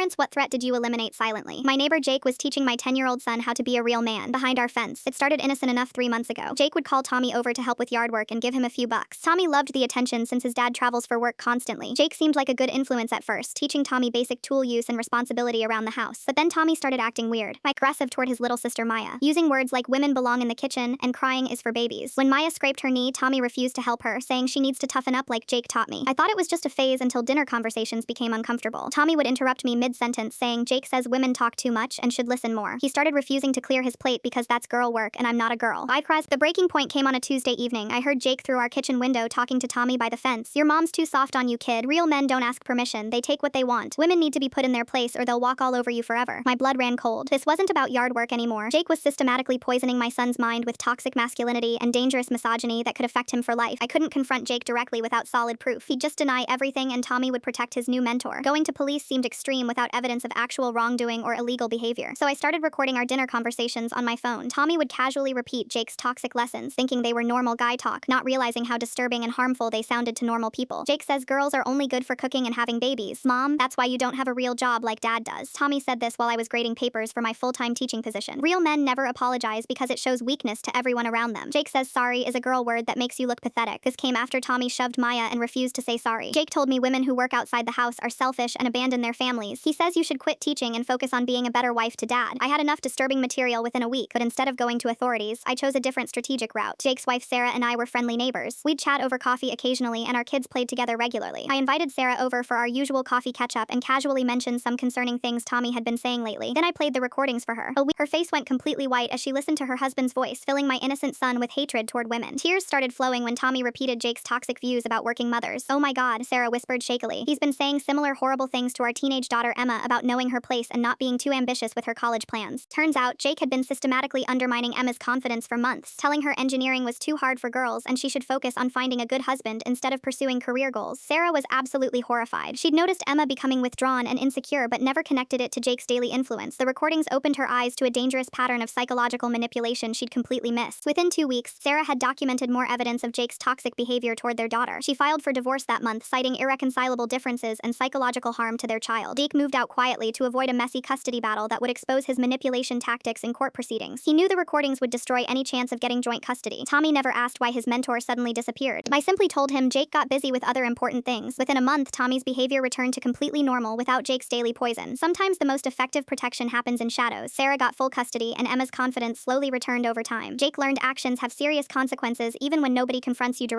Parents, what threat did you eliminate silently? My neighbor Jake was teaching my 10-year-old son how to be a real man behind our fence. It started innocent enough 3 months ago. Jake would call Tommy over to help with yard work and give him a few bucks. Tommy loved the attention since his dad travels for work constantly. Jake seemed like a good influence at first, teaching Tommy basic tool use and responsibility around the house. But then Tommy started acting weird, aggressive toward his little sister Maya, using words like women belong in the kitchen and crying is for babies. When Maya scraped her knee, Tommy refused to help her, saying she needs to toughen up like Jake taught me. I thought it was just a phase until dinner conversations became uncomfortable. Tommy would interrupt me mid-sentence, saying Jake says women talk too much and should listen more. He started refusing to clear his plate because that's girl work and I'm not a girl. I cried. The breaking point came on a Tuesday evening. I heard Jake through our kitchen window talking to Tommy by the fence. Your mom's too soft on you, kid. Real men don't ask permission. They take what they want. Women need to be put in their place or they'll walk all over you forever. My blood ran cold. This wasn't about yard work anymore. Jake was systematically poisoning my son's mind with toxic masculinity and dangerous misogyny that could affect him for life. I couldn't confront Jake directly without solid proof. He'd just deny everything and Tommy would protect his new mentor. Going to police seemed extreme without evidence of actual wrongdoing or illegal behavior. So I started recording our dinner conversations on my phone. Tommy would casually repeat Jake's toxic lessons, thinking they were normal guy talk, not realizing how disturbing and harmful they sounded to normal people. Jake says girls are only good for cooking and having babies. Mom, that's why you don't have a real job like dad does. Tommy said this while I was grading papers for my full-time teaching position. Real men never apologize because it shows weakness to everyone around them. Jake says sorry is a girl word that makes you look pathetic. This came after Tommy shoved Maya and refused to say sorry. Jake told me women who work outside the house are selfish and abandon their families. He says you should quit teaching and focus on being a better wife to dad. I had enough disturbing material within a week, but instead of going to authorities, I chose a different strategic route. Jake's wife Sarah and I were friendly neighbors. We'd chat over coffee occasionally and our kids played together regularly. I invited Sarah over for our usual coffee catch-up and casually mentioned some concerning things Tommy had been saying lately. Then I played the recordings for her. Her face went completely white as she listened to her husband's voice, filling my innocent son with hatred toward women. Tears started flowing when Tommy repeated Jake's toxic views about working mothers. Oh my God, Sarah whispered shakily. He's been saying similar horrible things to our teenage daughter Emma about knowing her place and not being too ambitious with her college plans. Turns out, Jake had been systematically undermining Emma's confidence for months, telling her engineering was too hard for girls and she should focus on finding a good husband instead of pursuing career goals. Sarah was absolutely horrified. She'd noticed Emma becoming withdrawn and insecure but never connected it to Jake's daily influence. The recordings opened her eyes to a dangerous pattern of psychological manipulation she'd completely missed. Within 2 weeks, Sarah had documented more evidence of Jake's toxic behavior toward their daughter. She filed for divorce that month, citing irreconcilable differences and psychological harm to their child. Jake moved out quietly to avoid a messy custody battle that would expose his manipulation tactics in court proceedings. He knew the recordings would destroy any chance of getting joint custody. Tommy never asked why his mentor suddenly disappeared. I simply told him Jake got busy with other important things. Within a month, Tommy's behavior returned to completely normal without Jake's daily poison. Sometimes the most effective protection happens in shadows. Sarah got full custody and Emma's confidence slowly returned over time. Jake learned actions have serious consequences even when nobody confronts you directly.